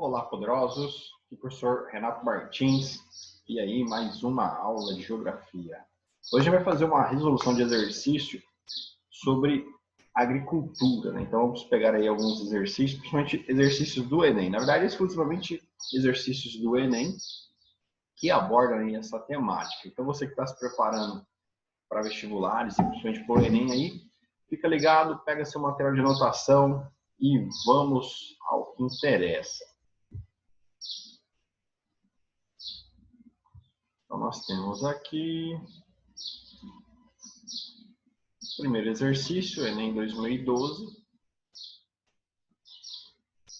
Olá, poderosos. Aqui o professor Renato Martins. E aí, mais uma aula de geografia. Hoje a gente vai fazer uma resolução de exercício sobre agricultura, né? Então vamos pegar aí alguns exercícios, principalmente exercícios do Enem. Na verdade, exclusivamente exercícios do Enem que abordam aí essa temática. Então você que está se preparando para vestibulares, principalmente para o Enem aí, fica ligado, pega seu material de anotação e vamos ao que interessa. Então, nós temos aqui o primeiro exercício, Enem 2012.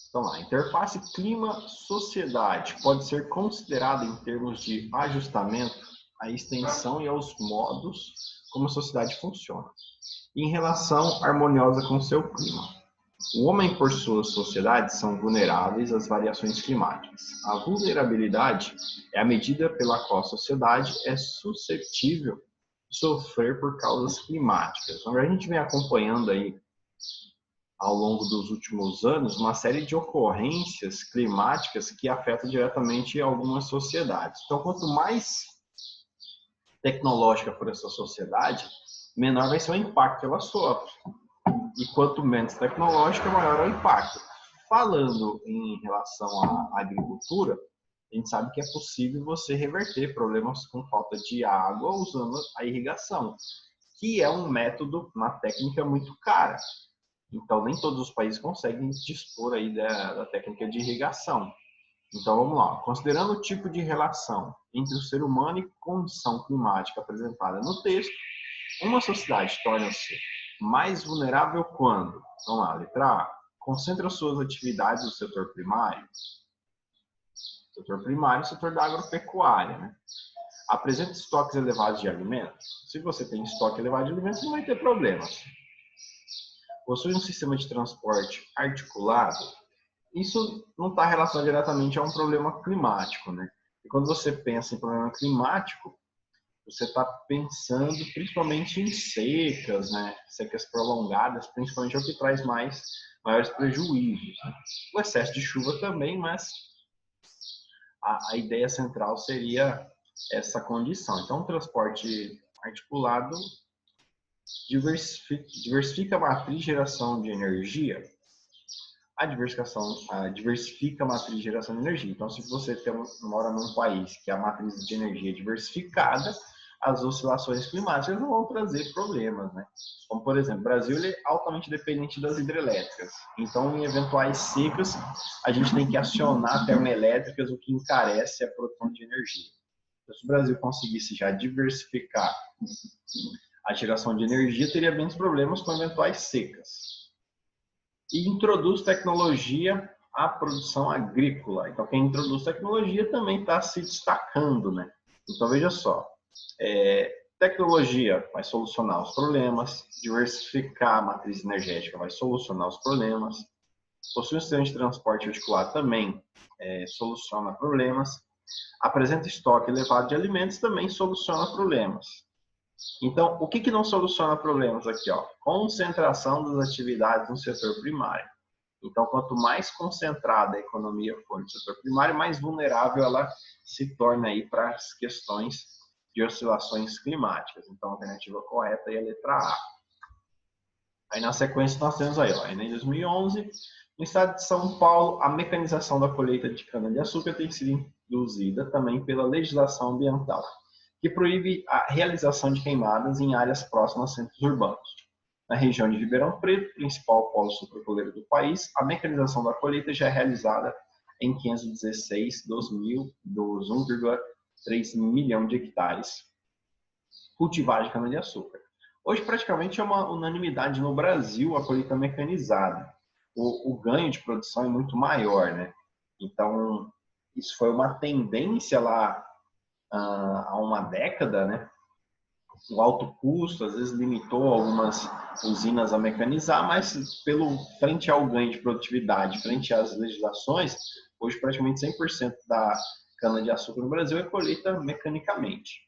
Então, lá, interface clima-sociedade pode ser considerada em termos de ajustamento à extensão e aos modos como a sociedade funciona, em relação harmoniosa com seu clima. O homem, por suas sociedades, são vulneráveis às variações climáticas. A vulnerabilidade é a medida pela qual a sociedade é suscetível de sofrer por causas climáticas. Então, a gente vem acompanhando aí, ao longo dos últimos anos, uma série de ocorrências climáticas que afetam diretamente algumas sociedades. Então, quanto mais tecnológica for essa sociedade, menor vai ser o impacto que ela sofre. E quanto menos tecnológica, maior é o impacto. Falando em relação à agricultura, a gente sabe que é possível você reverter problemas com falta de água usando a irrigação, que é um método, uma técnica muito cara. Então, nem todos os países conseguem dispor aí da técnica de irrigação. Então, vamos lá. Considerando o tipo de relação entre o ser humano e condição climática apresentada no texto, uma sociedade torna-se mais vulnerável quando, vamos lá, letra A, concentra suas atividades no setor primário. Setor primário, setor da agropecuária, né? Apresenta estoques elevados de alimentos. Se você tem estoque elevado de alimentos, não vai ter problemas. Possui um sistema de transporte articulado. Isso não está relacionado diretamente a um problema climático, né? E quando você pensa em problema climático, você está pensando principalmente em secas, né? Secas prolongadas, principalmente é o que traz maiores prejuízos, né? O excesso de chuva também, mas a ideia central seria essa condição. Então, o transporte articulado diversifica a matriz de geração de energia. Diversifica a matriz de geração de energia. Então, se você mora num país que a matriz de energia é diversificada, as oscilações climáticas não vão trazer problemas, né? Como, por exemplo, o Brasil ele é altamente dependente das hidrelétricas. Então, em eventuais secas, a gente tem que acionar termoelétricas, o que encarece a produção de energia. Então, se o Brasil conseguisse já diversificar a geração de energia, teria menos problemas com eventuais secas. E introduz tecnologia à produção agrícola. Então, quem introduz tecnologia também está se destacando, né? Então, veja só, tecnologia vai solucionar os problemas, diversificar a matriz energética vai solucionar os problemas, possui um sistema de transporte articulado também soluciona problemas, apresenta estoque elevado de alimentos também soluciona problemas. Então, o que não soluciona problemas aqui? Ó? Concentração das atividades no setor primário. Então, quanto mais concentrada a economia for no setor primário, mais vulnerável ela se torna aí para as questões de oscilações climáticas. Então, a alternativa correta é a letra A. Aí, na sequência, nós temos aí, ó, Enem 2011, no estado de São Paulo, a mecanização da colheita de cana-de-açúcar tem sido induzida também pela legislação ambiental, que proíbe a realização de queimadas em áreas próximas a centros urbanos. Na região de Ribeirão Preto, principal polo sucroalcooleiro do país, a mecanização da colheita já é realizada em 516 dos 1,3 milhão de hectares cultivados de cana-de-açúcar. Hoje, praticamente, é uma unanimidade no Brasil a colheita mecanizada. O ganho de produção é muito maior, né? Então, isso foi uma tendência lá há uma década, né? O alto custo às vezes limitou algumas usinas a mecanizar, mas frente ao ganho de produtividade, frente às legislações, hoje praticamente 100% da cana-de-açúcar no Brasil é colheita mecanicamente.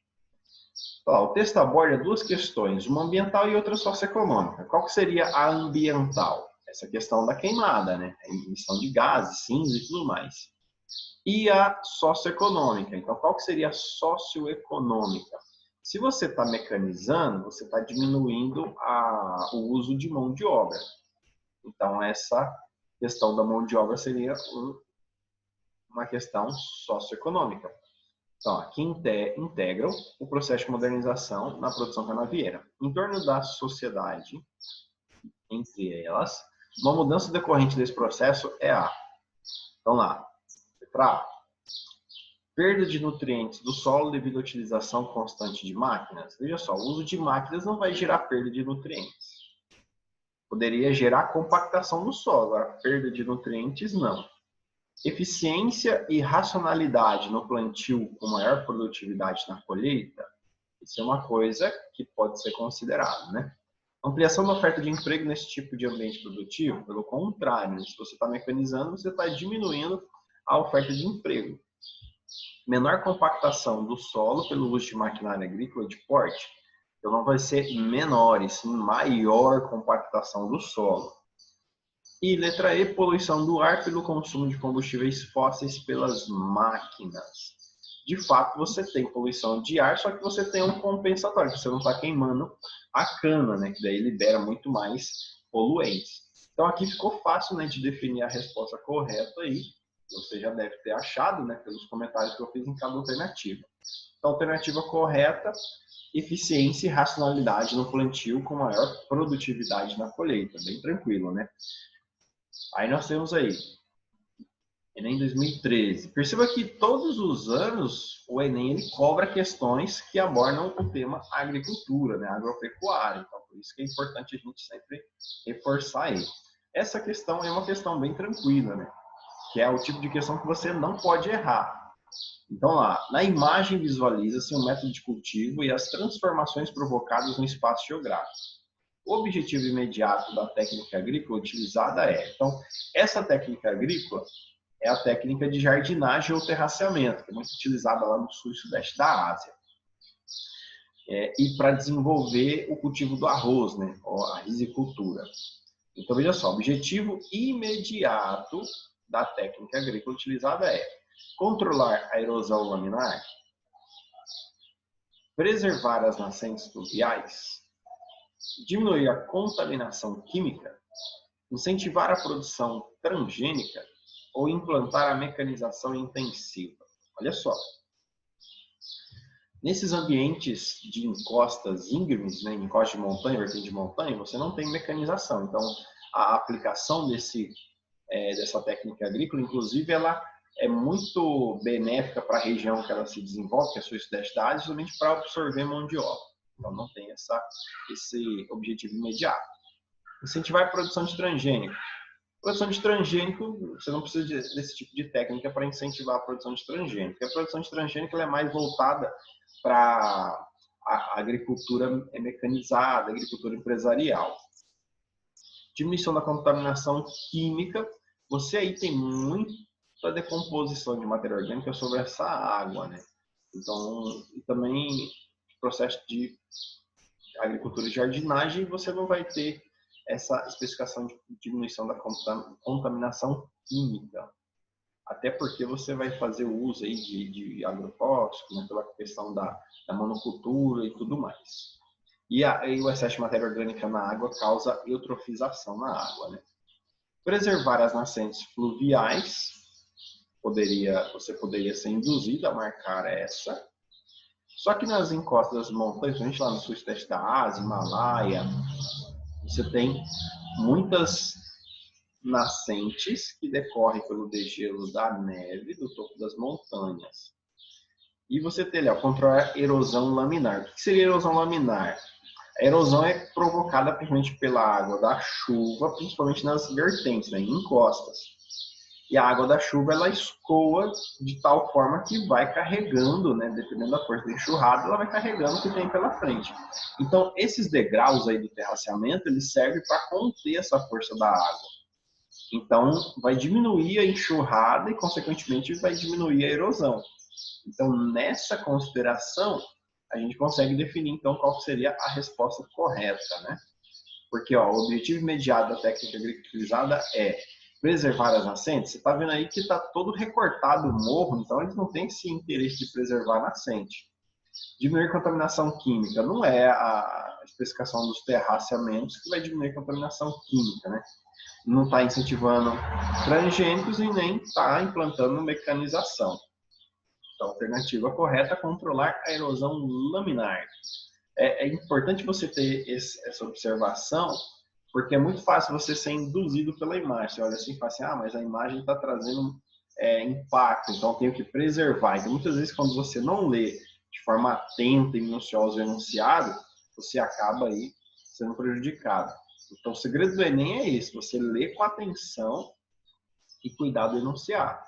Então, o texto aborda duas questões, uma ambiental e outra socioeconômica. Qual que seria a ambiental? essa questão da queimada, né? A emissão de gases, cinza e tudo mais. E a socioeconômica. Então, qual que seria a socioeconômica? Se você está mecanizando, você está diminuindo o uso de mão de obra. Então, essa questão da mão de obra seria uma questão socioeconômica. Então, aqui integram o processo de modernização na produção canavieira. Em torno da sociedade, entre elas, uma mudança decorrente desse processo é a... Então, lá, letra A. Perda de nutrientes do solo devido à utilização constante de máquinas. Veja só, o uso de máquinas não vai gerar perda de nutrientes. Poderia gerar compactação do solo, a perda de nutrientes não. Eficiência e racionalidade no plantio com maior produtividade na colheita, isso é uma coisa que pode ser considerada, né? Ampliação da oferta de emprego nesse tipo de ambiente produtivo, pelo contrário, se você está mecanizando, você está diminuindo a oferta de emprego. Menor compactação do solo pelo uso de maquinária agrícola de porte, então não vai ser menor, e sim maior compactação do solo. E letra E, poluição do ar pelo consumo de combustíveis fósseis pelas máquinas. De fato, você tem poluição de ar, só que você tem um compensatório, você não está queimando a cana, né? Que daí libera muito mais poluentes. Então aqui ficou fácil, né, de definir a resposta correta aí. Você já deve ter achado, né, pelos comentários que eu fiz em cada alternativa. Então, alternativa correta, eficiência e racionalidade no plantio com maior produtividade na colheita. Bem tranquilo, né? Aí nós temos aí, Enem 2013. Perceba que todos os anos o Enem ele cobra questões que abordam o tema agricultura, né, agropecuária. Então, por isso que é importante a gente sempre reforçar aí. Essa questão é uma questão bem tranquila, né? Que é o tipo de questão que você não pode errar. Então, lá, na imagem visualiza-se um método de cultivo e as transformações provocadas no espaço geográfico. O objetivo imediato da técnica agrícola utilizada é... Então, essa técnica agrícola é a técnica de jardinagem ou terraceamento, que é muito utilizada lá no sul e sudeste da Ásia. E para desenvolver o cultivo do arroz, né, ou a risicultura. Então, veja só, o objetivo imediato da técnica agrícola utilizada é controlar a erosão laminar, preservar as nascentes fluviais, diminuir a contaminação química, incentivar a produção transgênica ou implantar a mecanização intensiva. Olha só. Nesses ambientes de encostas íngremes, né, encosta de montanha, vertente de montanha, você não tem mecanização. Então, a aplicação dessa técnica agrícola, inclusive, ela é muito benéfica para a região que ela se desenvolve, que é a sul e sudeste da Ásia, justamente para absorver mão de obra. Então, não tem esse objetivo imediato. Incentivar a produção de transgênico. Produção de transgênico, você não precisa desse tipo de técnica para incentivar a produção de transgênico. Porque a produção de transgênico ela é mais voltada para a agricultura mecanizada, a agricultura empresarial. Diminuição da contaminação química. Você aí tem muita decomposição de matéria orgânica sobre essa água, né? Então, e também processo de agricultura e jardinagem, você não vai ter essa especificação de diminuição da contaminação química. Até porque você vai fazer o uso aí de agrotóxico, né, pela questão da monocultura e tudo mais. E o excesso de matéria orgânica na água causa eutrofização na água, né? Preservar as nascentes fluviais, você poderia ser induzido a marcar essa. Só que nas encostas das montanhas, a gente lá no sul e sudeste da Ásia, Himalaia, você tem muitas nascentes que decorrem pelo degelo da neve do topo das montanhas. E você tem ali, controlar a erosão laminar. O que seria erosão laminar? A erosão é provocada principalmente pela água da chuva, principalmente nas vertentes, né, em encostas. E a água da chuva ela escoa de tal forma que vai carregando, né, dependendo da força da enxurrada, ela vai carregando o que tem pela frente. Então, esses degraus aí do terraceamento, eles servem para conter essa força da água. Então, vai diminuir a enxurrada e, consequentemente, vai diminuir a erosão. Então, nessa consideração, a gente consegue definir, então, qual seria a resposta correta, né? Porque ó, o objetivo imediato da técnica agrícola utilizada é preservar as nascentes. Você está vendo aí que está todo recortado o morro, então eles não têm esse interesse de preservar a nascente. Diminuir contaminação química não é a especificação dos terraceamentos que vai diminuir contaminação química, né? Não está incentivando transgênicos e nem está implantando mecanização. Então, a alternativa correta é controlar a erosão laminar. É importante você ter essa observação, porque é muito fácil você ser induzido pela imagem. Você olha assim e fala assim, mas a imagem está trazendo impacto, então eu tenho que preservar. Então, muitas vezes, quando você não lê de forma atenta e minuciosa o enunciado, você acaba aí sendo prejudicado. Então, o segredo do Enem é esse, você lê com atenção e cuidar do enunciado.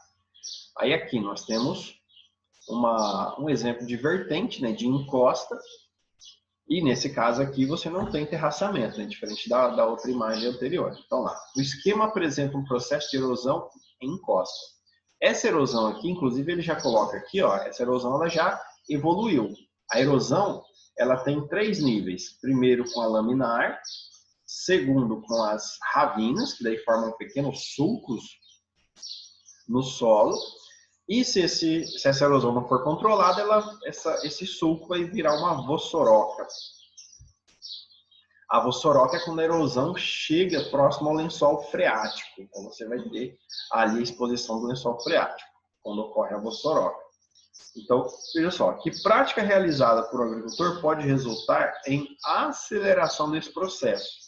Aí aqui nós temos um exemplo de vertente, né, de encosta, e nesse caso aqui você não tem terraçamento, né, diferente da outra imagem anterior. Então lá, o esquema apresenta um processo de erosão em encosta. Essa erosão aqui, inclusive ele já coloca aqui, ó, essa erosão ela já evoluiu. A erosão ela tem 3 níveis. Primeiro com a laminar, segundo com as ravinas, que daí formam pequenos sulcos no solo. E se essa erosão não for controlada, esse sulco vai virar uma vossoroca. A vossoroca é quando a erosão chega próximo ao lençol freático. Então você vai ter ali a exposição do lençol freático, quando ocorre a vossoroca. Então, veja só, que prática realizada por um agricultor pode resultar em aceleração desse processo.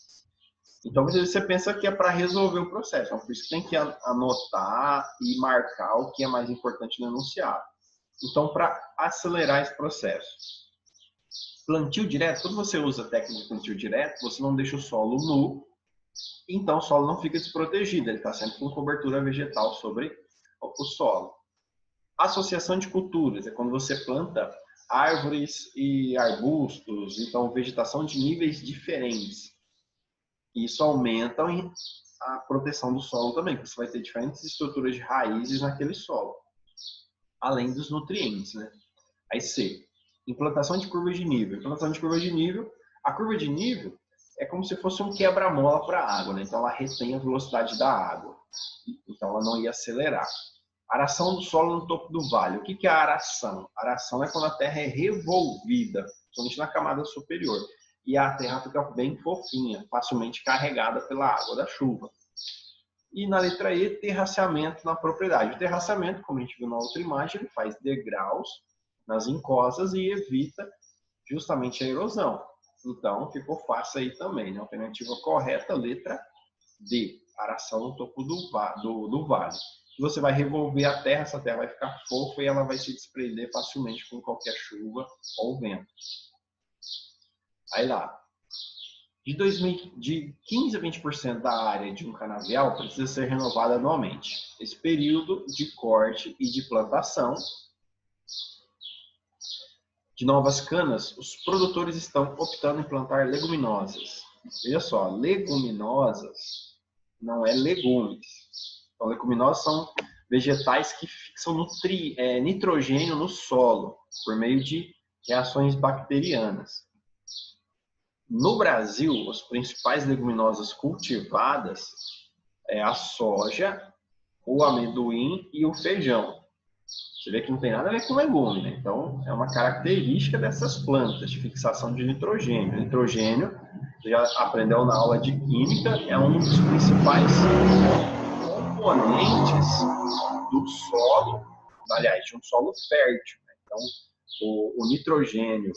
Então, você pensa que é para resolver o processo. Então, por isso que tem que anotar e marcar o que é mais importante no enunciado. Então, para acelerar esse processo. Plantio direto, quando você usa a técnica de plantio direto, você não deixa o solo nu, então o solo não fica desprotegido, ele está sempre com cobertura vegetal sobre o solo. Associação de culturas, é quando você planta árvores e arbustos, então vegetação de níveis diferentes. Isso aumenta a proteção do solo também, porque você vai ter diferentes estruturas de raízes naquele solo, além dos nutrientes, né? Aí C, implantação de curva de nível. Implantação de curva de nível, a curva de nível é como se fosse um quebra-mola para a água, né? Então ela retém a velocidade da água, então ela não ia acelerar. Aração do solo no topo do vale. O que é a aração? A aração é quando a terra é revolvida, somente na camada superior. E a terra fica bem fofinha, facilmente carregada pela água da chuva. E na letra E, terraceamento na propriedade. O terraceamento, como a gente viu na outra imagem, ele faz degraus nas encostas e evita justamente a erosão. Então, ficou fácil aí também, né? Alternativa correta, letra D, aração no topo do vale. Você vai revolver a terra, essa terra vai ficar fofa e ela vai se desprender facilmente com qualquer chuva ou vento. Aí lá, de 15 a 20% da área de um canavial precisa ser renovada anualmente. Esse período de corte e de plantação de novas canas, os produtores estão optando em plantar leguminosas. Veja só, leguminosas não é legumes. Então, leguminosas são vegetais que fixam nitrogênio no solo por meio de reações bacterianas. No Brasil, as principais leguminosas cultivadas é a soja, o amendoim e o feijão. Você vê que não tem nada a ver com legume, né? Então, é uma característica dessas plantas de fixação de nitrogênio. Nitrogênio, você já aprendeu na aula de química, é um dos principais componentes do solo, aliás, de um solo fértil, né? Então, o nitrogênio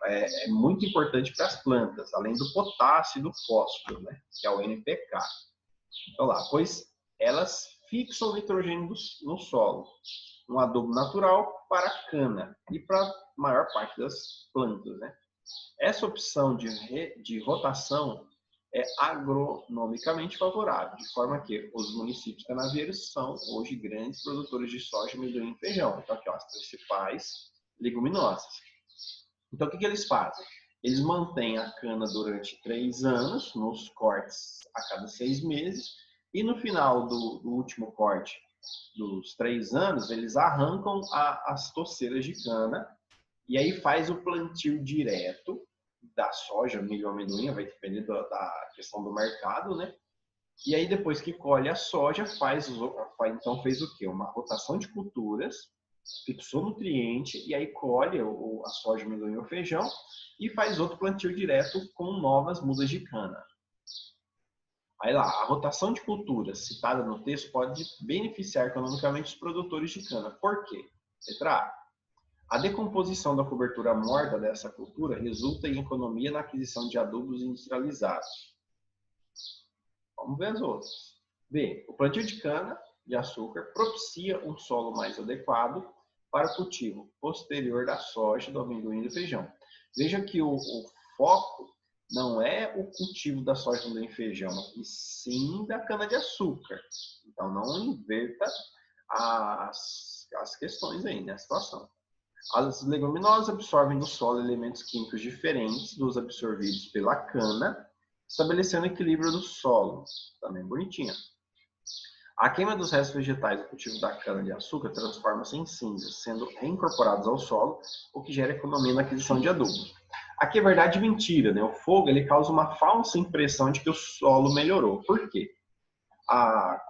é muito importante para as plantas, além do potássio e do fósforo, né? Que é o NPK. Então lá, pois elas fixam o nitrogênio no solo, um adubo natural para a cana e para a maior parte das plantas, né? Essa opção de rotação é agronomicamente favorável, de forma que os municípios canavieiros são hoje grandes produtores de soja, amendoim e feijão. Então aqui, ó, as principais leguminosas. Então o que eles fazem? Eles mantêm a cana durante 3 anos, nos cortes a cada 6 meses, e no final do último corte dos 3 anos, eles arrancam as toceiras de cana, e aí faz o plantio direto da soja, milho ou amendoim, vai depender da questão do mercado, né? E aí, depois que colhe a soja, então fez o quê? Uma rotação de culturas, fixou nutriente, e aí colhe a soja, o amendoim ou o feijão, e faz outro plantio direto com novas mudas de cana. Aí lá, a rotação de culturas citada no texto pode beneficiar economicamente os produtores de cana. Por quê? Letra A. A decomposição da cobertura morta dessa cultura resulta em economia na aquisição de adubos industrializados. Vamos ver as outras. B. O plantio de cana de açúcar propicia um solo mais adequado para o cultivo posterior da soja, do amendoim e do feijão. Veja que o foco não é o cultivo da soja, do amendoim e feijão, e sim da cana de açúcar. Então não inverta as questões aí, né? A situação. As leguminosas absorvem do solo elementos químicos diferentes dos absorvidos pela cana, estabelecendo equilíbrio do solo. Também bonitinha. A queima dos restos vegetais do cultivo da cana-de-açúcar transforma-se em cinzas, sendo reincorporados ao solo, o que gera economia na aquisição de adubo. Aqui é verdade e mentira, né? O fogo ele causa uma falsa impressão de que o solo melhorou. Por quê?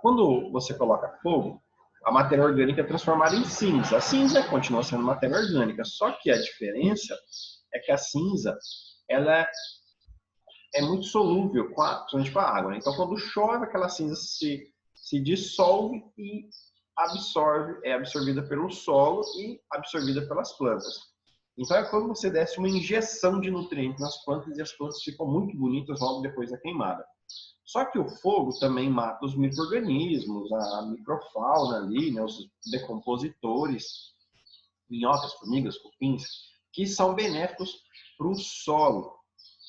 Quando você coloca fogo, a matéria orgânica é transformada em cinza. A cinza continua sendo matéria orgânica, só que a diferença é que a cinza ela é muito solúvel, principalmente com a água, né? Então, quando chove, aquela cinza se dissolve e é absorvida pelo solo e absorvida pelas plantas. Então, é quando você desce uma injeção de nutrientes nas plantas e as plantas ficam muito bonitas logo depois da queimada. Só que o fogo também mata os micro-organismos, a microfauna ali, né, os decompositores, minhocas, formigas, cupins, que são benéficos para o solo.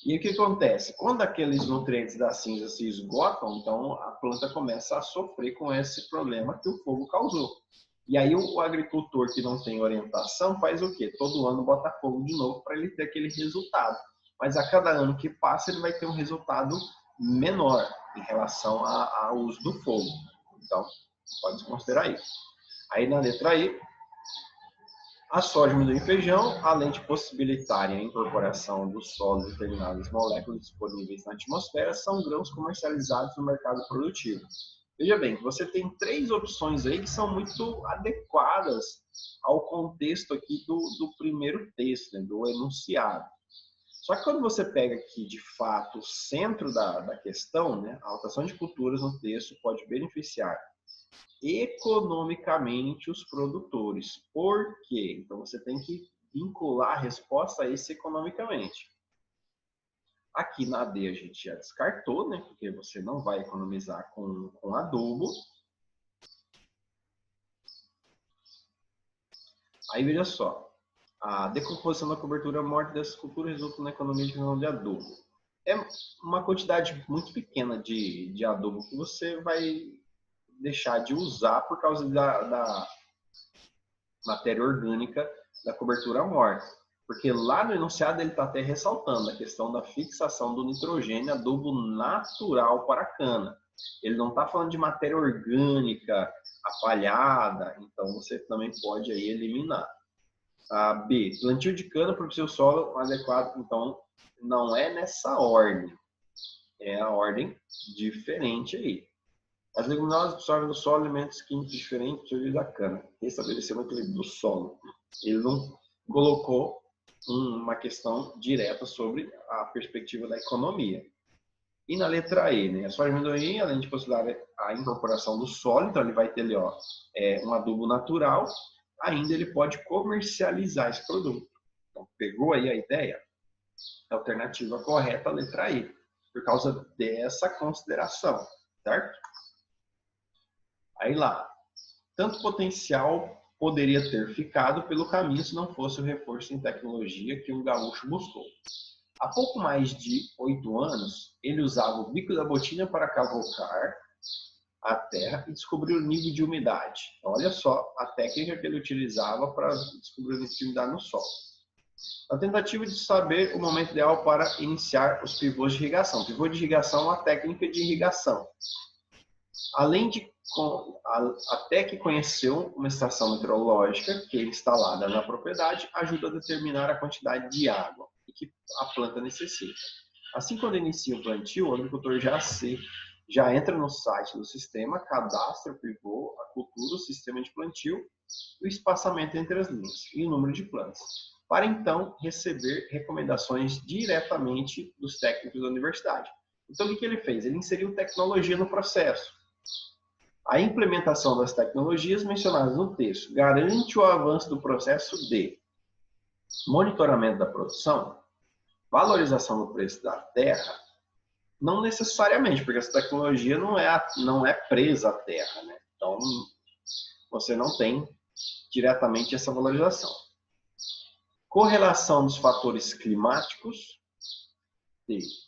E o que acontece? Quando aqueles nutrientes da cinza se esgotam, então a planta começa a sofrer com esse problema que o fogo causou. E aí o agricultor que não tem orientação faz o quê? Todo ano bota fogo de novo para ele ter aquele resultado. Mas a cada ano que passa ele vai ter um resultado menor em relação ao uso do fogo. Então, pode considerar isso. Aí na letra I, a soja, amendoim e feijão, além de possibilitarem a incorporação dos solos de determinadas moléculas disponíveis na atmosfera, são grãos comercializados no mercado produtivo. Veja bem, você tem 3 opções aí que são muito adequadas ao contexto aqui do primeiro texto, né, do enunciado. Só que quando você pega aqui, de fato, o centro da questão, né, a rotação de culturas no texto pode beneficiar economicamente os produtores. Por quê? Então, você tem que vincular a resposta a isso economicamente. Aqui na D a gente já descartou, né? Porque você não vai economizar com adubo. Aí, veja só. A decomposição da cobertura morta dessas culturas resulta na economia de adubo. É uma quantidade muito pequena de adubo que você vai deixar de usar por causa da matéria orgânica da cobertura morta. Porque lá no enunciado ele está até ressaltando a questão da fixação do nitrogênio, adubo natural para a cana. Ele não está falando de matéria orgânica apalhada, então você também pode aí eliminar. A B, plantio de cana para o seu solo adequado, então não é nessa ordem, é a ordem diferente aí. As leguminosas absorvem do solo elementos químicos diferentes da cana, estabelecendo o equilíbrio do solo. Ele não colocou uma questão direta sobre a perspectiva da economia. E na letra E, né? A soja e amendoim, além de possibilitar a incorporação do solo, então ele vai ter ali um adubo natural, ainda ele pode comercializar esse produto. Então, pegou aí a ideia? A alternativa correta, a letra E, por causa dessa consideração, certo? Aí lá, tanto potencial poderia ter ficado pelo caminho se não fosse o reforço em tecnologia que o gaúcho buscou. Há pouco mais de 8 anos, ele usava o bico da botina para cavocar a terra e descobrir o nível de umidade. Então, olha só a técnica que ele utilizava para descobrir o nível de umidade no solo. A tentativa de saber o momento ideal para iniciar os pivôs de irrigação. Pivô de irrigação é uma técnica de irrigação. Além de até que conheceu uma estação meteorológica que é instalada na propriedade, ajuda a determinar a quantidade de água. e que a planta necessita. Assim, quando inicia o plantio, o agricultor já entra no site do sistema, cadastra o pivô, a cultura, o sistema de plantio, o espaçamento entre as linhas e o número de plantas, para então receber recomendações diretamente dos técnicos da universidade. Então, o que ele fez? Ele inseriu tecnologia no processo. A implementação das tecnologias mencionadas no texto garante o avanço do processo de monitoramento da produção, valorização do preço da terra, não necessariamente, porque essa tecnologia não é presa à terra, né? Então, você não tem diretamente essa valorização. Correlação dos fatores climáticos,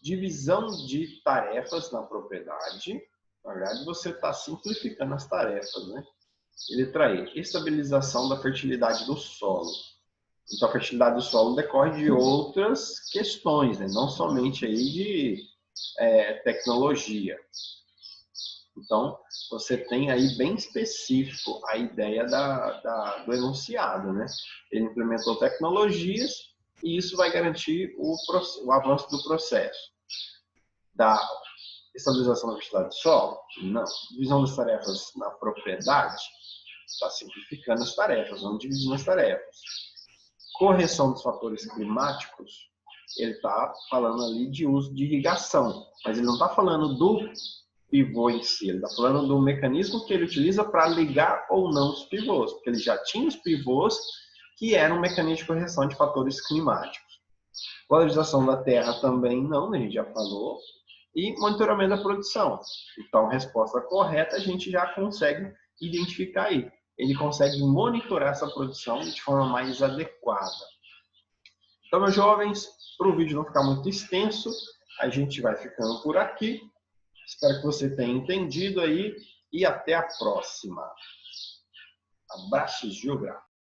divisão de tarefas na propriedade. Na verdade, você está simplificando as tarefas, né? Letra E, estabilização da fertilidade do solo. Então, a fertilidade do solo decorre de outras questões, né? Não somente aí de tecnologia. Então, você tem aí bem específico a ideia do enunciado, né? Ele implementou tecnologias e isso vai garantir o avanço do processo. Da estabilização da fertilidade do solo? Não. Divisão das tarefas na propriedade? Está simplificando as tarefas, não dividindo as tarefas. Correção dos fatores climáticos, ele está falando ali de uso de irrigação, mas ele não está falando do pivô em si, ele está falando do mecanismo que ele utiliza para ligar ou não os pivôs, porque ele já tinha os pivôs que eram um mecanismo de correção de fatores climáticos. Valorização da terra também não, a gente já falou, e monitoramento da produção. Então, a resposta correta a gente já consegue identificar aí. Ele consegue monitorar essa produção de forma mais adequada. Então, meus jovens, para o vídeo não ficar muito extenso, a gente vai ficando por aqui. Espero que você tenha entendido aí e até a próxima. Abraços geográficos.